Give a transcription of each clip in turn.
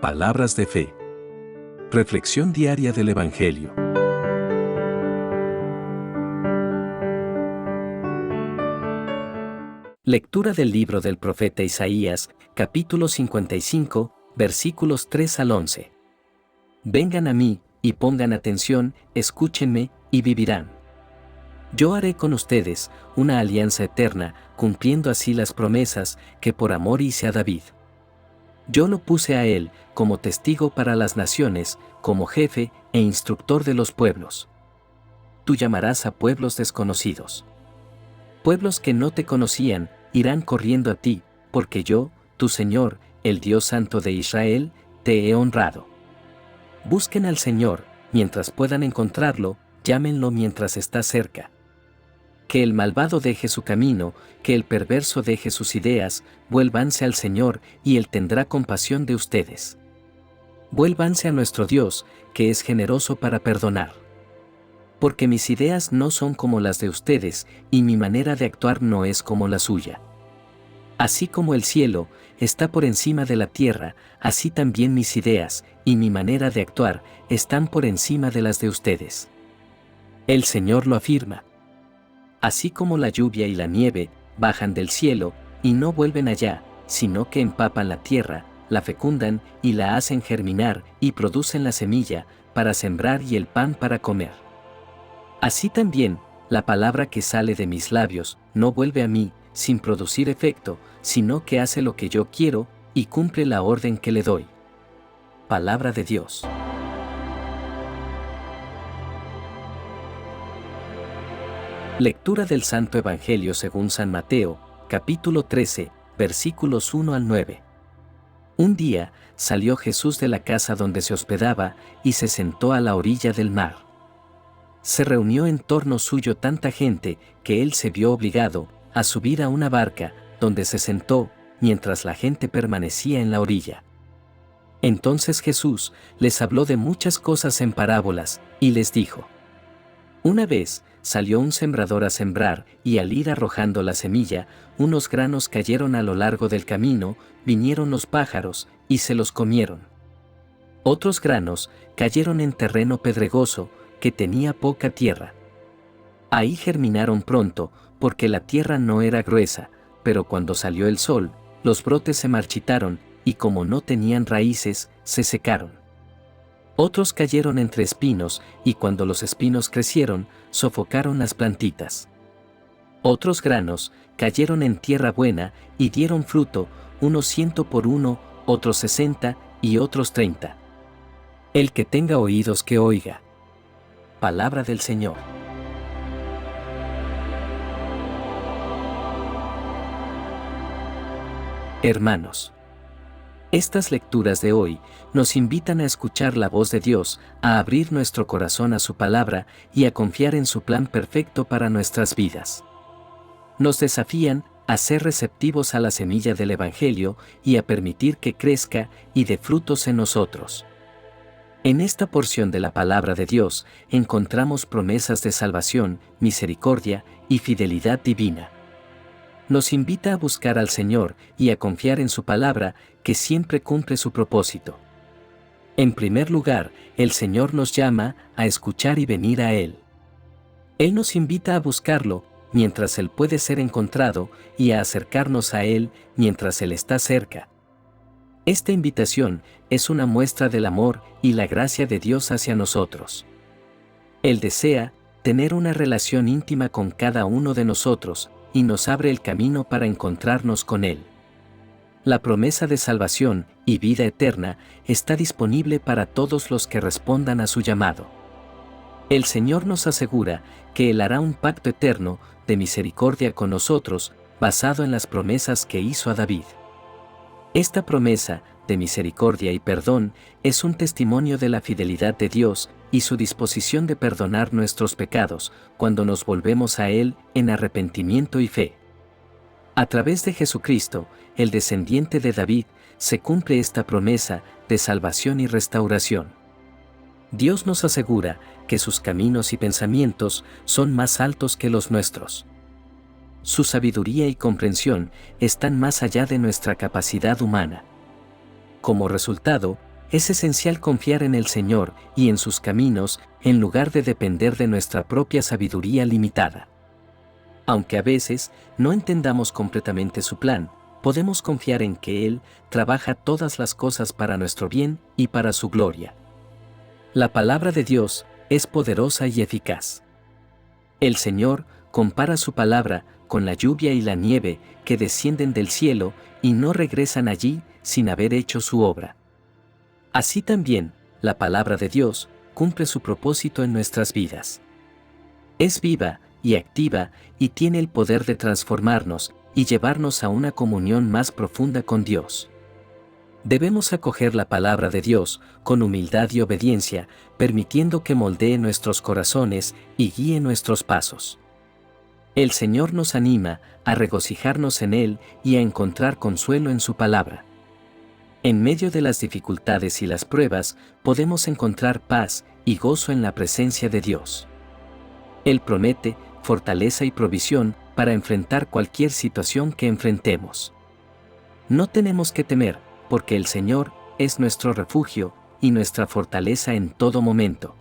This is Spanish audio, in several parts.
Palabras de fe. Reflexión diaria del Evangelio. Lectura del libro del profeta Isaías, capítulo 55, versículos 3 al 11. Vengan a mí, y pongan atención, escúchenme, y vivirán. Yo haré con ustedes una alianza eterna, cumpliendo así las promesas que por amor hice a David. Yo lo puse a él como testigo para las naciones, como jefe e instructor de los pueblos. Tú llamarás a pueblos desconocidos. Pueblos que no te conocían, irán corriendo a ti, porque yo, tu Señor, el Dios Santo de Israel, te he honrado. Busquen al Señor, mientras puedan encontrarlo, llámenlo mientras está cerca. Que el malvado deje su camino, que el perverso deje sus ideas, vuélvanse al Señor, y Él tendrá compasión de ustedes. Vuélvanse a nuestro Dios, que es generoso para perdonar. Porque mis ideas no son como las de ustedes, y mi manera de actuar no es como la suya. Así como el cielo está por encima de la tierra, así también mis ideas y mi manera de actuar están por encima de las de ustedes. El Señor lo afirma. Así como la lluvia y la nieve bajan del cielo y no vuelven allá, sino que empapan la tierra, la fecundan y la hacen germinar y producen la semilla para sembrar y el pan para comer. Así también, la palabra que sale de mis labios no vuelve a mí sin producir efecto, sino que hace lo que yo quiero y cumple la orden que le doy. Palabra de Dios. Lectura del Santo Evangelio según San Mateo, capítulo 13, versículos 1 al 9. Un día, salió Jesús de la casa donde se hospedaba y se sentó a la orilla del mar. Se reunió en torno suyo tanta gente que él se vio obligado a subir a una barca, donde se sentó, mientras la gente permanecía en la orilla. Entonces Jesús les habló de muchas cosas en parábolas, y les dijo: Una vez salió un sembrador a sembrar, y al ir arrojando la semilla, unos granos cayeron a lo largo del camino, vinieron los pájaros, y se los comieron. Otros granos cayeron en terreno pedregoso, que tenía poca tierra. Ahí germinaron pronto, porque la tierra no era gruesa, pero cuando salió el sol, los brotes se marchitaron, y como no tenían raíces, se secaron. Otros cayeron entre espinos, y cuando los espinos crecieron, sofocaron las plantitas. Otros granos cayeron en tierra buena, y dieron fruto, unos 100 por uno, otros 60, y otros 30. El que tenga oídos que oiga. Palabra del Señor. Hermanos, estas lecturas de hoy nos invitan a escuchar la voz de Dios, a abrir nuestro corazón a su palabra y a confiar en su plan perfecto para nuestras vidas. Nos desafían a ser receptivos a la semilla del Evangelio y a permitir que crezca y dé frutos en nosotros. En esta porción de la palabra de Dios encontramos promesas de salvación, misericordia y fidelidad divina. Nos invita a buscar al Señor y a confiar en su palabra, que siempre cumple su propósito. En primer lugar, el Señor nos llama a escuchar y venir a Él. Él nos invita a buscarlo, mientras Él puede ser encontrado, y a acercarnos a Él, mientras Él está cerca. Esta invitación es una muestra del amor y la gracia de Dios hacia nosotros. Él desea tener una relación íntima con cada uno de nosotros, y nos abre el camino para encontrarnos con Él. La promesa de salvación y vida eterna está disponible para todos los que respondan a su llamado. El Señor nos asegura que Él hará un pacto eterno de misericordia con nosotros, basado en las promesas que hizo a David. Esta promesa de misericordia y perdón es un testimonio de la fidelidad de Dios y su disposición de perdonar nuestros pecados cuando nos volvemos a Él en arrepentimiento y fe. A través de Jesucristo, el descendiente de David, se cumple esta promesa de salvación y restauración. Dios nos asegura que sus caminos y pensamientos son más altos que los nuestros. Su sabiduría y comprensión están más allá de nuestra capacidad humana. Como resultado, Es esencial confiar en el Señor y en sus caminos en lugar de depender de nuestra propia sabiduría limitada. Aunque a veces no entendamos completamente su plan, podemos confiar en que Él trabaja todas las cosas para nuestro bien y para su gloria. La palabra de Dios es poderosa y eficaz. El Señor compara su palabra con la lluvia y la nieve que descienden del cielo y no regresan allí sin haber hecho su obra. Así también, la palabra de Dios cumple su propósito en nuestras vidas. Es viva y activa y tiene el poder de transformarnos y llevarnos a una comunión más profunda con Dios. Debemos acoger la palabra de Dios con humildad y obediencia, permitiendo que moldee nuestros corazones y guíe nuestros pasos. El Señor nos anima a regocijarnos en Él y a encontrar consuelo en su palabra. En medio de las dificultades y las pruebas, podemos encontrar paz y gozo en la presencia de Dios. Él promete fortaleza y provisión para enfrentar cualquier situación que enfrentemos. No tenemos que temer, porque el Señor es nuestro refugio y nuestra fortaleza en todo momento.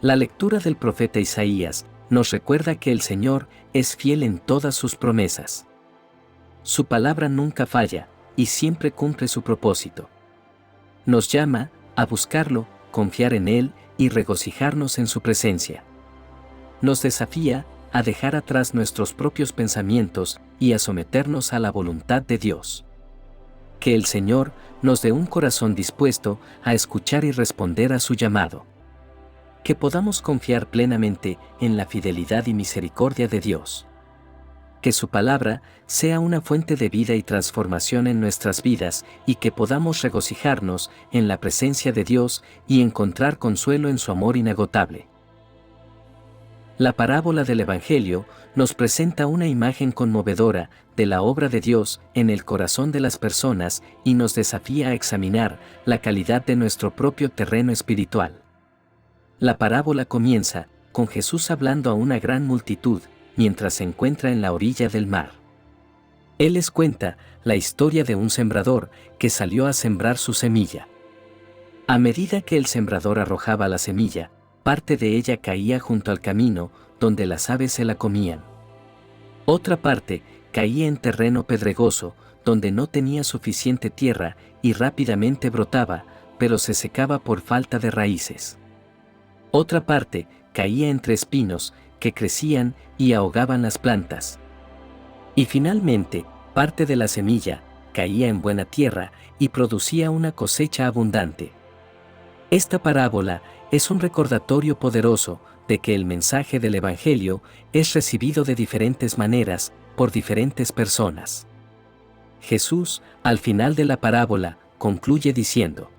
La lectura del profeta Isaías nos recuerda que el Señor es fiel en todas sus promesas. Su palabra nunca falla y siempre cumple su propósito. Nos llama a buscarlo, confiar en Él y regocijarnos en su presencia. Nos desafía a dejar atrás nuestros propios pensamientos y a someternos a la voluntad de Dios. Que el Señor nos dé un corazón dispuesto a escuchar y responder a su llamado. Que podamos confiar plenamente en la fidelidad y misericordia de Dios. Que su palabra sea una fuente de vida y transformación en nuestras vidas y que podamos regocijarnos en la presencia de Dios y encontrar consuelo en su amor inagotable. La parábola del Evangelio nos presenta una imagen conmovedora de la obra de Dios en el corazón de las personas y nos desafía a examinar la calidad de nuestro propio terreno espiritual. La parábola comienza con Jesús hablando a una gran multitud mientras se encuentra en la orilla del mar. Él les cuenta la historia de un sembrador que salió a sembrar su semilla. A medida que el sembrador arrojaba la semilla, parte de ella caía junto al camino, donde las aves se la comían. Otra parte caía en terreno pedregoso, donde no tenía suficiente tierra y rápidamente brotaba, pero se secaba por falta de raíces. Otra parte caía entre espinos, que crecían y ahogaban las plantas. Y finalmente, parte de la semilla caía en buena tierra y producía una cosecha abundante. Esta parábola es un recordatorio poderoso de que el mensaje del Evangelio es recibido de diferentes maneras por diferentes personas. Jesús, al final de la parábola, concluye diciendo: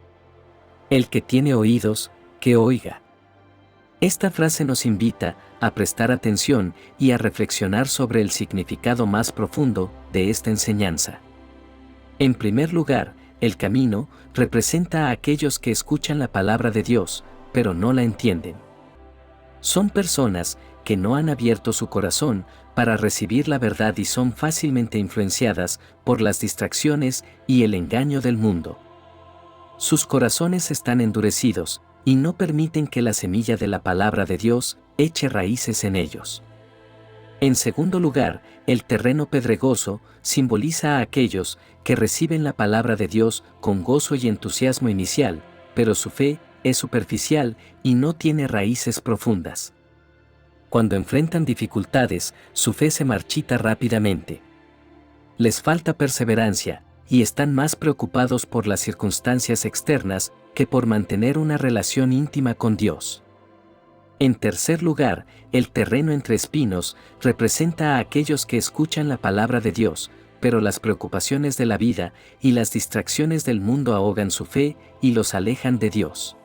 El que tiene oídos, que oiga. Esta frase nos invita a prestar atención y a reflexionar sobre el significado más profundo de esta enseñanza. En primer lugar, el camino representa a aquellos que escuchan la palabra de Dios, pero no la entienden. Son personas que no han abierto su corazón para recibir la verdad y son fácilmente influenciadas por las distracciones y el engaño del mundo. Sus corazones están endurecidos y no permiten que la semilla de la palabra de Dios eche raíces en ellos. En segundo lugar, el terreno pedregoso simboliza a aquellos que reciben la palabra de Dios con gozo y entusiasmo inicial, pero su fe es superficial y no tiene raíces profundas. Cuando enfrentan dificultades, su fe se marchita rápidamente. Les falta perseverancia, y están más preocupados por las circunstancias externas que por mantener una relación íntima con Dios. En tercer lugar, el terreno entre espinos representa a aquellos que escuchan la palabra de Dios, pero las preocupaciones de la vida y las distracciones del mundo ahogan su fe y los alejan de Dios.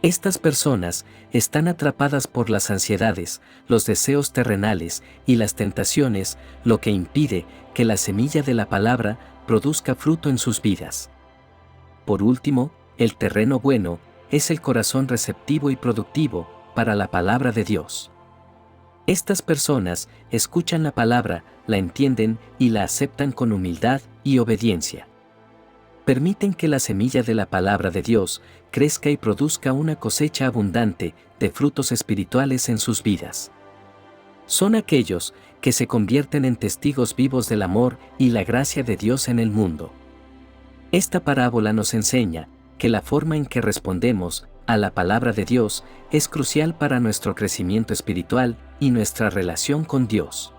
Estas personas están atrapadas por las ansiedades, los deseos terrenales y las tentaciones, lo que impide que la semilla de la palabra produzca fruto en sus vidas. Por último, el terreno bueno es el corazón receptivo y productivo para la palabra de Dios. Estas personas escuchan la palabra, la entienden y la aceptan con humildad y obediencia. Permiten que la semilla de la palabra de Dios crezca y produzca una cosecha abundante de frutos espirituales en sus vidas. Son aquellos que se convierten en testigos vivos del amor y la gracia de Dios en el mundo. Esta parábola nos enseña que la forma en que respondemos a la palabra de Dios es crucial para nuestro crecimiento espiritual y nuestra relación con Dios.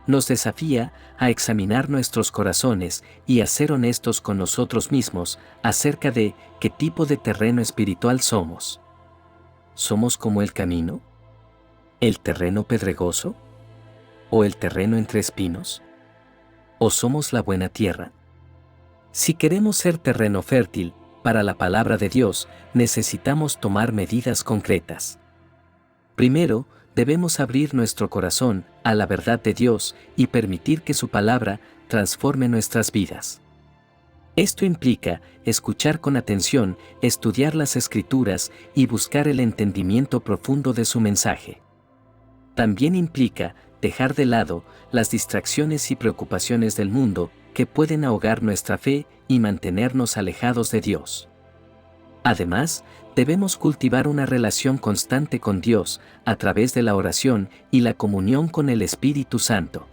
Nos desafía a examinar nuestros corazones y a ser honestos con nosotros mismos acerca de qué tipo de terreno espiritual somos. ¿Somos como el camino? ¿El terreno pedregoso? ¿O el terreno entre espinos? ¿O somos la buena tierra? Si queremos ser terreno fértil para la palabra de Dios, necesitamos tomar medidas concretas. Primero, debemos abrir nuestro corazón a la verdad de Dios y permitir que su palabra transforme nuestras vidas. Esto implica escuchar con atención, estudiar las Escrituras y buscar el entendimiento profundo de su mensaje. También implica dejar de lado las distracciones y preocupaciones del mundo que pueden ahogar nuestra fe y mantenernos alejados de Dios. Además, debemos cultivar una relación constante con Dios a través de la oración y la comunión con el Espíritu Santo.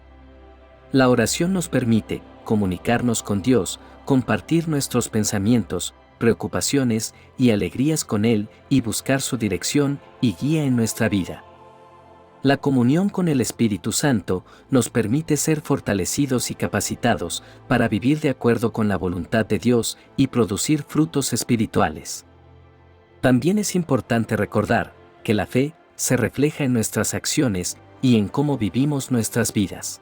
La oración nos permite comunicarnos con Dios, compartir nuestros pensamientos, preocupaciones y alegrías con Él y buscar su dirección y guía en nuestra vida. La comunión con el Espíritu Santo nos permite ser fortalecidos y capacitados para vivir de acuerdo con la voluntad de Dios y producir frutos espirituales. También es importante recordar que la fe se refleja en nuestras acciones y en cómo vivimos nuestras vidas.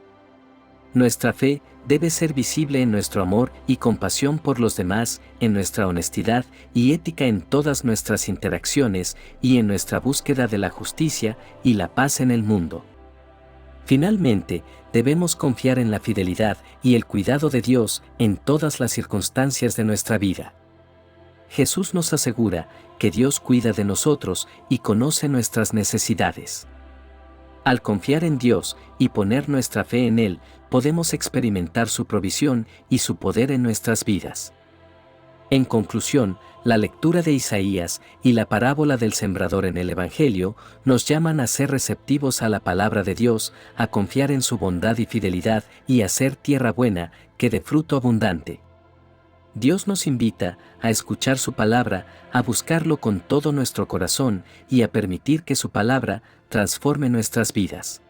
Nuestra fe debe ser visible en nuestro amor y compasión por los demás, en nuestra honestidad y ética en todas nuestras interacciones y en nuestra búsqueda de la justicia y la paz en el mundo. Finalmente, debemos confiar en la fidelidad y el cuidado de Dios en todas las circunstancias de nuestra vida. Jesús nos asegura que Dios cuida de nosotros y conoce nuestras necesidades. Al confiar en Dios y poner nuestra fe en Él, podemos experimentar su provisión y su poder en nuestras vidas. En conclusión, la lectura de Isaías y la parábola del sembrador en el Evangelio nos llaman a ser receptivos a la palabra de Dios, a confiar en su bondad y fidelidad y a ser tierra buena, que dé fruto abundante. Dios nos invita a escuchar su palabra, a buscarlo con todo nuestro corazón y a permitir que su palabra transforme nuestras vidas.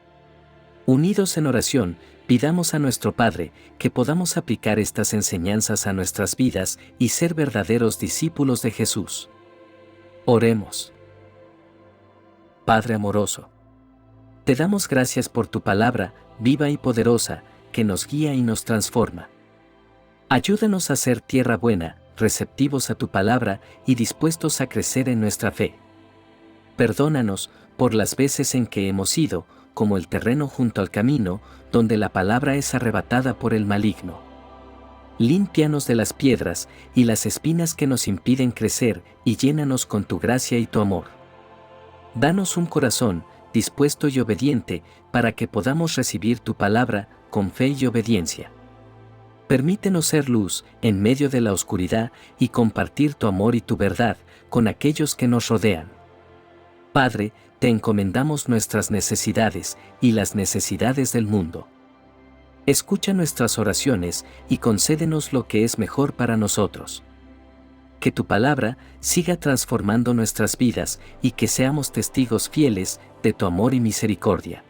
Unidos en oración, pidamos a nuestro Padre que podamos aplicar estas enseñanzas a nuestras vidas y ser verdaderos discípulos de Jesús. Oremos. Padre amoroso, te damos gracias por tu palabra, viva y poderosa, que nos guía y nos transforma. Ayúdanos a ser tierra buena, receptivos a tu palabra y dispuestos a crecer en nuestra fe. Perdónanos por las veces en que hemos sido, como el terreno junto al camino, donde la palabra es arrebatada por el maligno. Límpianos de las piedras y las espinas que nos impiden crecer y llénanos con tu gracia y tu amor. Danos un corazón dispuesto y obediente para que podamos recibir tu palabra con fe y obediencia. Permítenos ser luz en medio de la oscuridad y compartir tu amor y tu verdad con aquellos que nos rodean. Padre, te encomendamos nuestras necesidades y las necesidades del mundo. Escucha nuestras oraciones y concédenos lo que es mejor para nosotros. Que tu palabra siga transformando nuestras vidas y que seamos testigos fieles de tu amor y misericordia.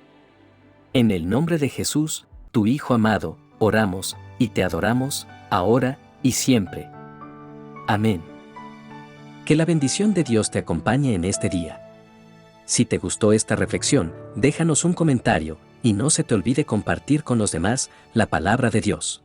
En el nombre de Jesús, tu Hijo amado, oramos y te adoramos, ahora y siempre. Amén. Que la bendición de Dios te acompañe en este día. Si te gustó esta reflexión, déjanos un comentario y no se te olvide compartir con los demás la palabra de Dios.